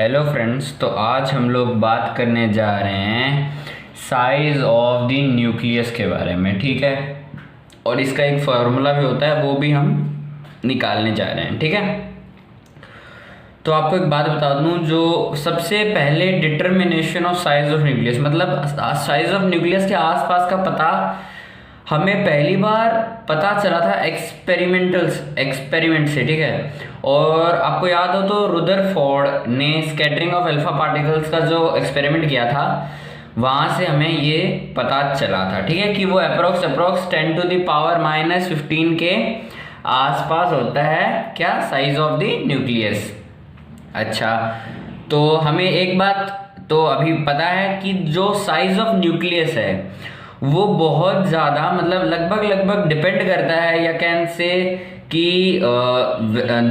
Hello friends, तो आज हम लोग बात करने जा रहे हैं साइज ऑफ द न्यूक्लियस के बारे में। ठीक है, और इसका एक फार्मूला भी होता है, वो भी हम निकालने जा रहे हैं। ठीक है, तो आपको एक बात बता दूं, जो सबसे पहले determination of size of nucleus, मतलब साइज ऑफ न्यूक्लियस के आसपास का पता हमें पहली बार पता चला था एक्सपेरिमेंट से। ठीक है, और आपको याद हो तो रुदरफोर्ड ने स्कैटरिंग ऑफ अल्फा पार्टिकल्स का जो एक्सपेरिमेंट किया था, वहां से हमें ये पता चला था। ठीक है, कि वो अप्रोक्स 10⁻⁻15 के आसपास होता है, क्या, साइज ऑफ द न्यूक्लियस। अच्छा, तो हमें एक बात तो अभी पता है कि जो साइज ऑफ न्यूक्लियस है वो बहुत ज़्यादा, मतलब लगभग डिपेंड करता है, या कैन से कि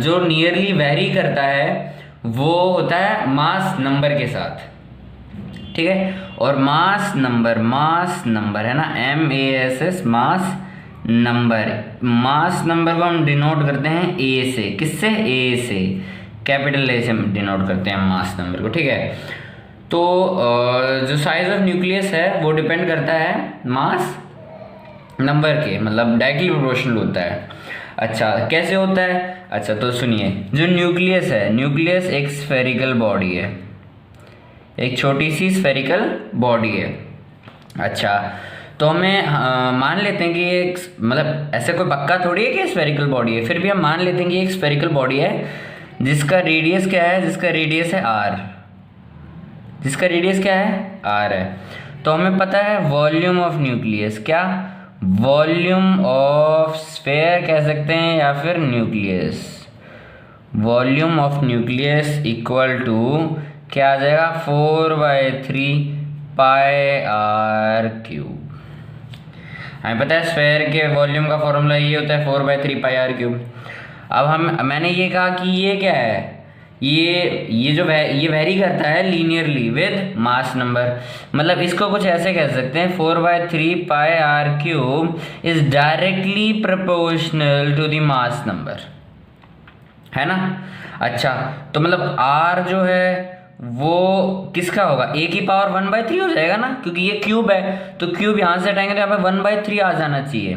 जो नियरली वेरी करता है वो होता है मास नंबर के साथ। ठीक है, और मास नंबर है ना, MASS, मास नंबर को हम डिनोट करते हैं A से। किससे? A से, कैपिटल A से डिनोट करते हैं मास नंबर को। ठीक है, तो जो साइज ऑफ न्यूक्लियस है वो डिपेंड करता है मास नंबर के, मतलब डायरेक्टली प्रोपोर्शनल होता है। अच्छा, कैसे होता है? अच्छा, तो सुनिए, जो न्यूक्लियस है, न्यूक्लियस एक स्फेरिकल बॉडी है, एक छोटी सी स्फेरिकल बॉडी है। अच्छा, तो हमें मान लेते हैं कि एक, मतलब ऐसे कोई पक्का थोड़ी है कि स्फेरिकल बॉडी है, फिर भी हम मान लेते हैं कि एक स्फेरिकल बॉडी है जिसका रेडियस क्या है, जिसका रेडियस है R। जिसका रेडियस क्या है? R है। तो हमें पता है वॉल्यूम ऑफ न्यूक्लियस, क्या, वॉल्यूम ऑफ स्फेयर कह सकते हैं, या फिर nucleus. Volume of nucleus equal to क्या आ जाएगा? 4/3πr³। हमें पता है स्फेयर के वॉल्यूम का फॉर्मूला ये होता है 4/3πr³। अब मैंने ये कहा कि ये क्या है, ये वेरी करता है लीनियरली विद मास नंबर। मतलब इसको कुछ ऐसे कह सकते हैं, 4/3πr³ is directly proportional to the mass number, है ना। अच्छा, तो मतलब R जो है वो किसका होगा? A की पावर 1/3 हो जाएगा ना, क्योंकि ये क्यूब है, तो क्यूब यहाँ से हटाएंगे तो यहाँ पे 1/3 आ जाना चाहिए।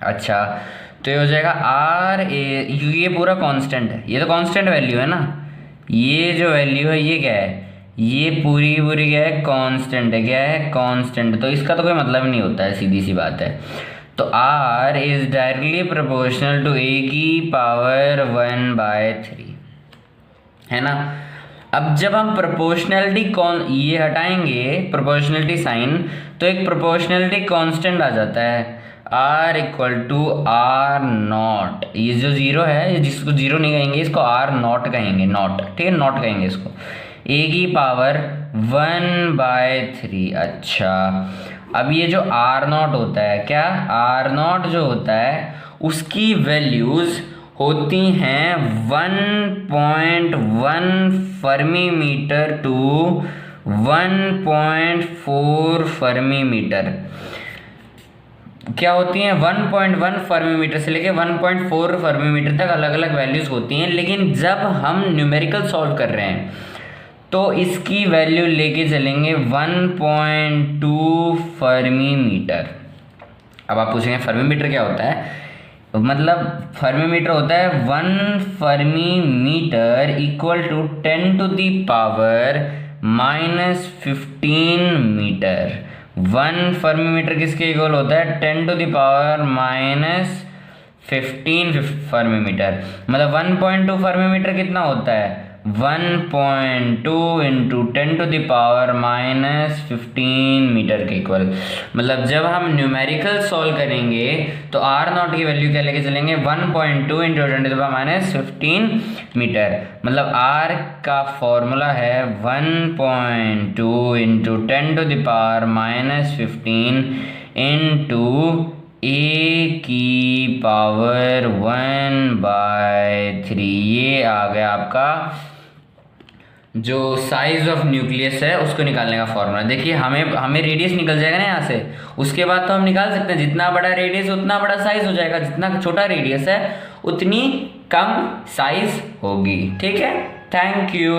अच्छा, तो ये हो जाएगा R A, ये पूरा कांस्टेंट है, ये तो कांस्टेंट वैल्यू है ना, ये जो वैल्यू है ये क्या है, ये पूरी क्या है, कांस्टेंट है। क्या है? कांस्टेंट। तो इसका तो कोई मतलब नहीं होता है, सीधी सी बात है। तो R is directly proportional to A की पावर 1/3, है ना। अब जब हम प्रोपोर्शनलिटी ये हटाएंगे प्रोपोर्शनलिटी साइन, तो एक प्रोपोर्शनलिटी कांस्टेंट आ जाता है, R इक्वल टू R0। ये जो जीरो है, जिसको जीरो नहीं कहेंगे, इसको R0 कहेंगे, नॉट। ठीक है, नॉट कहेंगे इसको, A की पावर 1/3। अच्छा, अब ये जो R0 होता है, क्या, R0 जो होता है उसकी वैल्यूज होती हैं 1.1 fermi metre to 1.4 fermi metre. क्या होती हैं? 1.1 फर्मी मीटर से लेके 1.4 फर्मी मीटर तक अलग अलग वैल्यूज होती हैं। लेकिन जब हम न्यूमेरिकल सॉल्व कर रहे हैं तो इसकी वैल्यू लेके चलेंगे 1.2 फर्मी मीटर। अब आप पूछेंगे फर्मी मीटर क्या होता है? मतलब फर्मी मीटर होता है 1 fermi metre equal to 10⁻⁻15 metre. 1 fermi metre किसके इक्वल होता है? 10⁻⁻15 फर्मी मीटर। मतलब 1.2 फर्मी मीटर कितना होता है? 1.2 इंटू 10⁻⁻15 मीटर के इक्वल। मतलब जब हम न्यूमेरिकल सॉल्व करेंगे तो R0 की वैल्यू क्या लेके चलेंगे? 1.2 इंटू 10⁻⁻15 मीटर। मतलब R का फॉर्मूला है 1.2 इंटू 10⁻⁻15 इंटू A की पावर 1/3। ये आ गया आपका जो साइज ऑफ न्यूक्लियस है उसको निकालने का फॉर्मूला। देखिए, हमें रेडियस निकल जाएगा ना यहाँ से, उसके बाद तो हम निकाल सकते हैं जितना बड़ा रेडियस उतना बड़ा साइज हो जाएगा, जितना छोटा रेडियस है उतनी कम साइज होगी। ठीक है, थैंक यू।